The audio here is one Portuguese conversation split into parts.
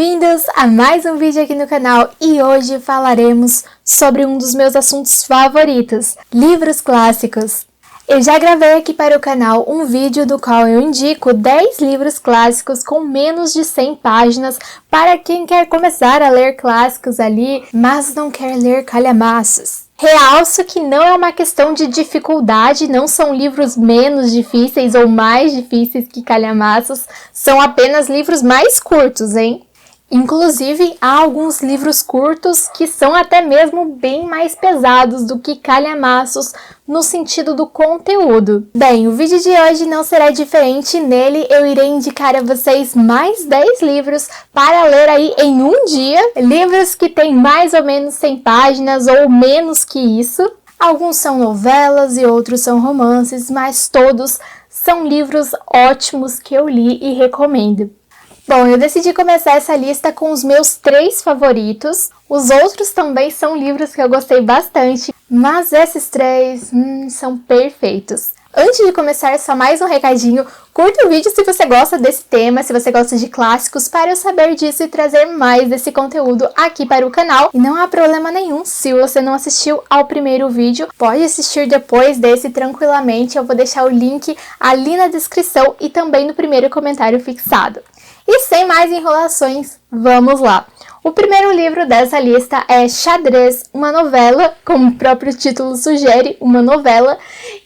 Bem-vindos a mais um vídeo aqui no canal e hoje falaremos sobre um dos meus assuntos favoritos, livros clássicos. Eu já gravei aqui para o canal um vídeo do qual eu indico 10 livros clássicos com menos de 100 páginas para quem quer começar a ler clássicos ali, mas não quer ler calhamaços. Realço que não é uma questão de dificuldade, não são livros menos difíceis ou mais difíceis que calhamaços, são apenas livros mais curtos, hein? Inclusive, há alguns livros curtos que são até mesmo bem mais pesados do que calhamaços no sentido do conteúdo. Bem, o vídeo de hoje não será diferente, nele eu irei indicar a vocês mais 10 livros para ler aí em um dia, livros que têm mais ou menos 100 páginas ou menos que isso. Alguns são novelas e outros são romances, mas todos são livros ótimos que eu li e recomendo. Bom, eu decidi começar essa lista com os meus 3 favoritos. Os outros também são livros que eu gostei bastante, mas esses 3 são perfeitos. Antes de começar, só mais um recadinho. Curta o vídeo se você gosta desse tema, se você gosta de clássicos, para eu saber disso e trazer mais desse conteúdo aqui para o canal. E não há problema nenhum se você não assistiu ao primeiro vídeo, pode assistir depois desse tranquilamente. Eu vou deixar o link ali na descrição e também no primeiro comentário fixado. E sem mais enrolações, vamos lá! O primeiro livro dessa lista é Xadrez, uma novela, como o próprio título sugere, uma novela,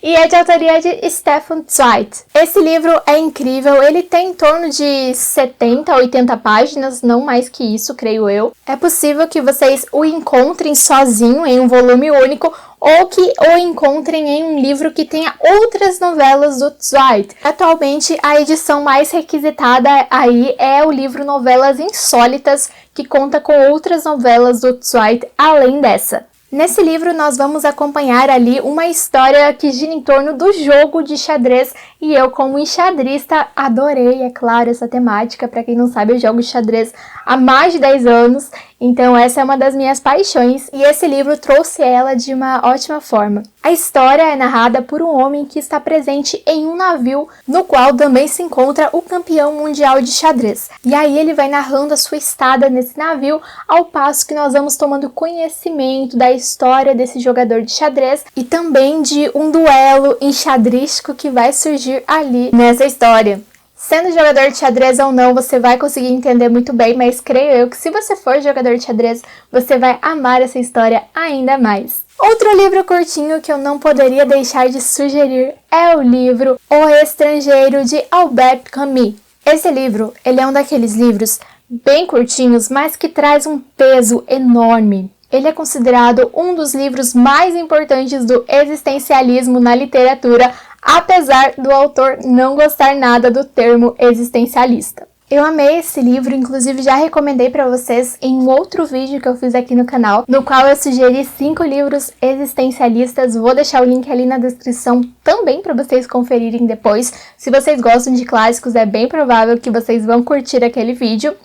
e é de autoria de Stefan Zweig. Esse livro é incrível, ele tem em torno de 70 a 80 páginas, não mais que isso, creio eu. É possível que vocês o encontrem sozinho em um volume único, ou que o encontrem em um livro que tenha outras novelas do Zweig. Atualmente, a edição mais requisitada aí é o livro Novelas Insólitas, que conta com outras novelas do Zweig além dessa. Nesse livro, nós vamos acompanhar ali uma história que gira em torno do jogo de xadrez e eu, como enxadrista, adorei, é claro, essa temática. Para quem não sabe, eu jogo xadrez há mais de 10 anos, então essa é uma das minhas paixões e esse livro trouxe ela de uma ótima forma. A história é narrada por um homem que está presente em um navio no qual também se encontra o campeão mundial de xadrez. E aí ele vai narrando a sua estada nesse navio, ao passo que nós vamos tomando conhecimento da história desse jogador de xadrez e também de um duelo enxadrístico que vai surgir ali nessa história. Sendo jogador de xadrez ou não, você vai conseguir entender muito bem, mas creio eu que se você for jogador de xadrez, você vai amar essa história ainda mais. Outro livro curtinho que eu não poderia deixar de sugerir é o livro O Estrangeiro, de Albert Camus. Esse livro, ele é um daqueles livros bem curtinhos, mas que traz um peso enorme. Ele é considerado um dos livros mais importantes do existencialismo na literatura, apesar do autor não gostar nada do termo existencialista. Eu amei esse livro, inclusive já recomendei para vocês em um outro vídeo que eu fiz aqui no canal, no qual eu sugeri 5 livros existencialistas. Vou deixar o link ali na descrição também para vocês conferirem depois. Se vocês gostam de clássicos, é bem provável que vocês vão curtir aquele vídeo.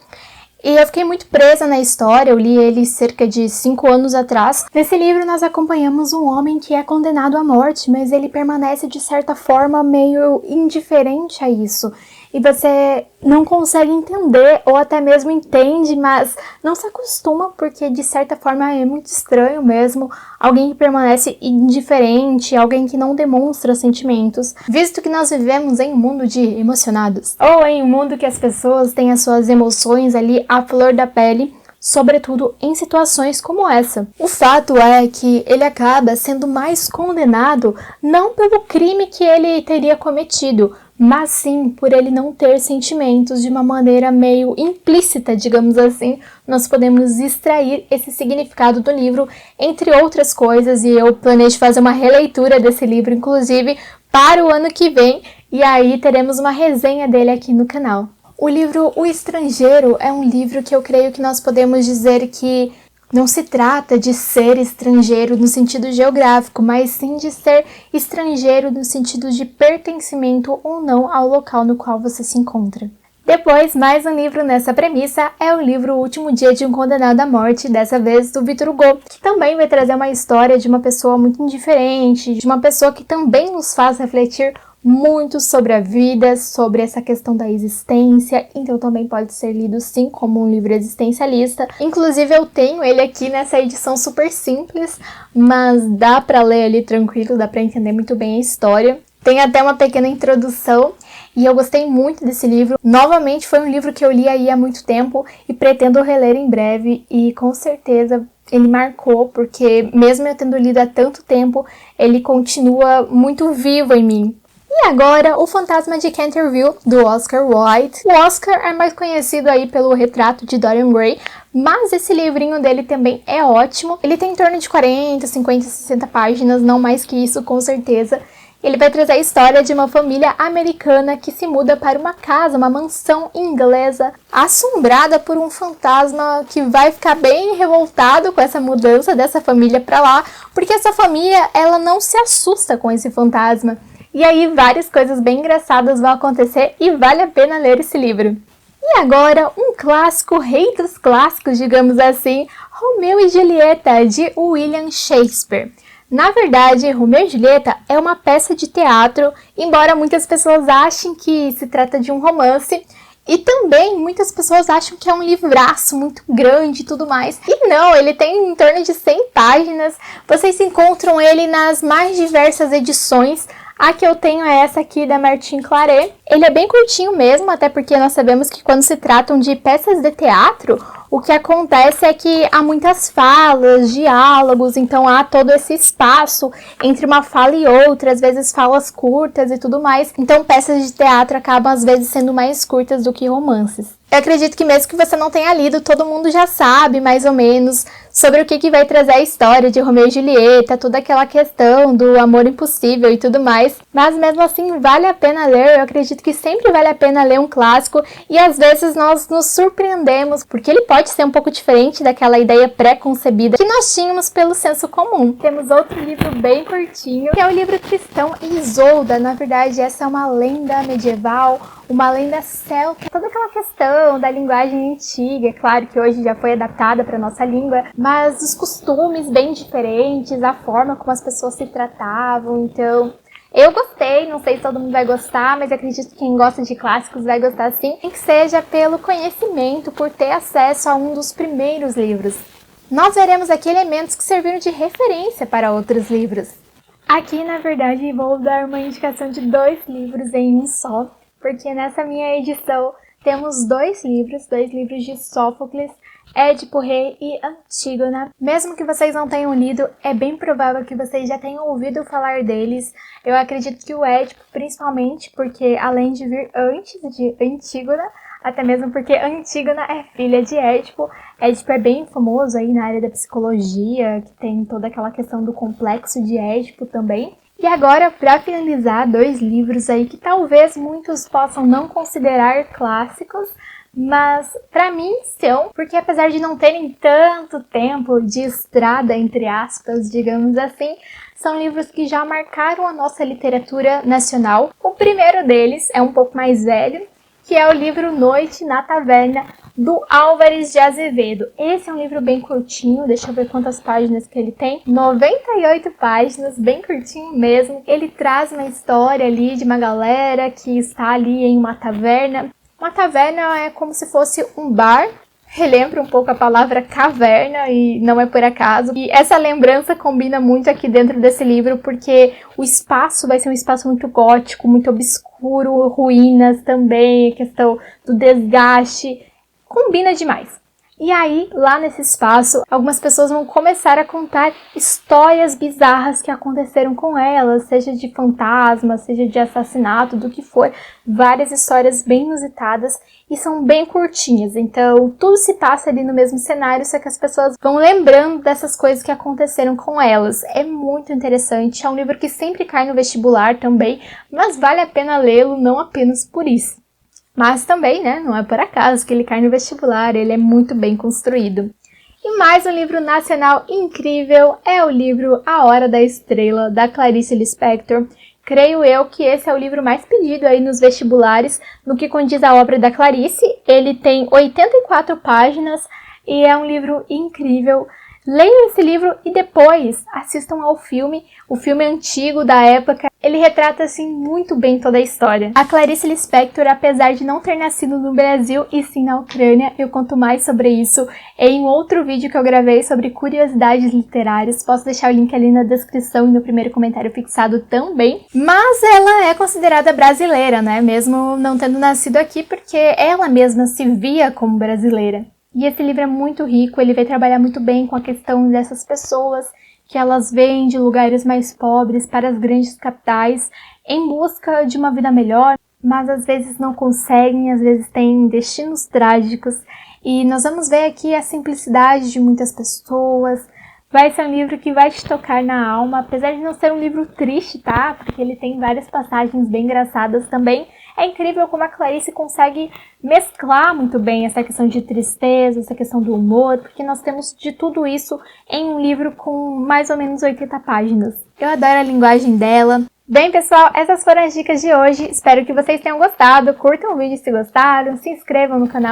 E eu fiquei muito presa na história, eu li ele cerca de 5 anos atrás. Nesse livro nós acompanhamos um homem que é condenado à morte, mas ele permanece de certa forma meio indiferente a isso. E você não consegue entender, ou até mesmo entende, mas não se acostuma, porque de certa forma é muito estranho mesmo. Alguém que permanece indiferente, alguém que não demonstra sentimentos, visto que nós vivemos em um mundo de emocionados, ou em um mundo que as pessoas têm as suas emoções ali à flor da pele, sobretudo em situações como essa. O fato é que ele acaba sendo mais condenado não pelo crime que ele teria cometido, mas sim por ele não ter sentimentos. De uma maneira meio implícita, digamos assim, nós podemos extrair esse significado do livro, entre outras coisas, e eu planejo fazer uma releitura desse livro, inclusive, para o ano que vem, e aí teremos uma resenha dele aqui no canal. O livro O Estrangeiro é um livro que eu creio que nós podemos dizer que não se trata de ser estrangeiro no sentido geográfico, mas sim de ser estrangeiro no sentido de pertencimento ou não ao local no qual você se encontra. Depois, mais um livro nessa premissa é o livro O Último Dia de um Condenado à Morte, dessa vez do Victor Hugo, que também vai trazer uma história de uma pessoa muito indiferente, de uma pessoa que também nos faz refletir muito sobre a vida, sobre essa questão da existência, então também pode ser lido sim como um livro existencialista. Inclusive eu tenho ele aqui nessa edição super simples, mas dá pra ler ali tranquilo, dá pra entender muito bem a história. Tem até uma pequena introdução e eu gostei muito desse livro. Novamente foi um livro que eu li aí há muito tempo e pretendo reler em breve e com certeza ele marcou, porque mesmo eu tendo lido há tanto tempo, ele continua muito vivo em mim. E agora, O Fantasma de Canterville, do Oscar Wilde. O Oscar é mais conhecido aí pelo Retrato de Dorian Gray, mas esse livrinho dele também é ótimo. Ele tem em torno de 40, 50, 60 páginas, não mais que isso, com certeza. Ele vai trazer a história de uma família americana que se muda para uma casa, uma mansão inglesa, assombrada por um fantasma que vai ficar bem revoltado com essa mudança dessa família para lá, porque essa família, ela não se assusta com esse fantasma. E aí várias coisas bem engraçadas vão acontecer e vale a pena ler esse livro. E agora, um clássico, rei dos clássicos, digamos assim, Romeu e Julieta, de William Shakespeare. Na verdade, Romeu e Julieta é uma peça de teatro, embora muitas pessoas achem que se trata de um romance, e também muitas pessoas acham que é um livraço muito grande e tudo mais. E não, ele tem em torno de 100 páginas, vocês encontram ele nas mais diversas edições. A que eu tenho é essa aqui da Martin Claret. Ele é bem curtinho mesmo, até porque nós sabemos que quando se tratam de peças de teatro, o que acontece é que há muitas falas, diálogos, então há todo esse espaço entre uma fala e outra, às vezes falas curtas e tudo mais. Então peças de teatro acabam às vezes sendo mais curtas do que romances. Eu acredito que mesmo que você não tenha lido, todo mundo já sabe mais ou menos sobre o que vai trazer a história de Romeu e Julieta, toda aquela questão do amor impossível e tudo mais. Mas mesmo assim vale a pena ler, eu acredito que sempre vale a pena ler um clássico e às vezes nós nos surpreendemos, porque ele pode ser um pouco diferente daquela ideia pré-concebida que nós tínhamos pelo senso comum. Temos outro livro bem curtinho, que é o livro cristão Isolda. Na verdade, essa é uma lenda medieval, uma lenda celta, toda aquela questão da linguagem antiga, é claro que hoje já foi adaptada para nossa língua, mas os costumes bem diferentes, a forma como as pessoas se tratavam, então eu gostei, não sei se todo mundo vai gostar, mas acredito que quem gosta de clássicos vai gostar sim, nem que seja pelo conhecimento, por ter acesso a um dos primeiros livros. Nós veremos aqui elementos que serviram de referência para outros livros. Aqui, na verdade, vou dar uma indicação de 2 livros em um só, porque nessa minha edição temos 2 livros de Sófocles, Édipo Rei e Antígona. Mesmo que vocês não tenham lido, é bem provável que vocês já tenham ouvido falar deles. Eu acredito que o Édipo, principalmente, porque além de vir antes de Antígona, até mesmo porque Antígona é filha de Édipo. Édipo é bem famoso aí na área da psicologia, que tem toda aquela questão do complexo de Édipo também. E agora, para finalizar, 2 livros aí que talvez muitos possam não considerar clássicos, mas para mim são, porque apesar de não terem tanto tempo de estrada, entre aspas, digamos assim, são livros que já marcaram a nossa literatura nacional. O primeiro deles é um pouco mais velho, que é o livro Noite na Taverna, do Álvares de Azevedo. Esse é um livro bem curtinho, deixa eu ver quantas páginas que ele tem. 98 páginas, bem curtinho mesmo. Ele traz uma história ali de uma galera que está ali em uma taverna. Uma taverna é como se fosse um bar, relembra um pouco a palavra caverna e não é por acaso. E essa lembrança combina muito aqui dentro desse livro porque o espaço vai ser um espaço muito gótico, muito obscuro, ruínas também, a questão do desgaste, combina demais. E aí, lá nesse espaço, algumas pessoas vão começar a contar histórias bizarras que aconteceram com elas, seja de fantasma, seja de assassinato, do que for. Várias histórias bem inusitadas e são bem curtinhas. Então, tudo se passa ali no mesmo cenário, só que as pessoas vão lembrando dessas coisas que aconteceram com elas. É muito interessante, é um livro que sempre cai no vestibular também, mas vale a pena lê-lo não apenas por isso. Mas também, né, não é por acaso que ele cai no vestibular, ele é muito bem construído. E mais um livro nacional incrível é o livro A Hora da Estrela, da Clarice Lispector. Creio eu que esse é o livro mais pedido aí nos vestibulares, no que condiz a obra da Clarice. Ele tem 84 páginas e é um livro incrível. Leiam esse livro e depois assistam ao filme. O filme antigo da época, ele retrata assim muito bem toda a história. A Clarice Lispector, apesar de não ter nascido no Brasil e sim na Ucrânia, eu conto mais sobre isso em outro vídeo que eu gravei sobre curiosidades literárias. Posso deixar o link ali na descrição e no primeiro comentário fixado também. Mas ela é considerada brasileira, né? Mesmo não tendo nascido aqui, porque ela mesma se via como brasileira. E esse livro é muito rico, ele vai trabalhar muito bem com a questão dessas pessoas que elas vêm de lugares mais pobres para as grandes capitais em busca de uma vida melhor, mas às vezes não conseguem, às vezes têm destinos trágicos. E nós vamos ver aqui a simplicidade de muitas pessoas. Vai ser um livro que vai te tocar na alma, apesar de não ser um livro triste, tá? Porque ele tem várias passagens bem engraçadas também. É incrível como a Clarice consegue mesclar muito bem essa questão de tristeza, essa questão do humor, porque nós temos de tudo isso em um livro com mais ou menos 80 páginas. Eu adoro a linguagem dela. Bem, pessoal, essas foram as dicas de hoje. Espero que vocês tenham gostado. Curtam o vídeo se gostaram, se inscrevam no canal.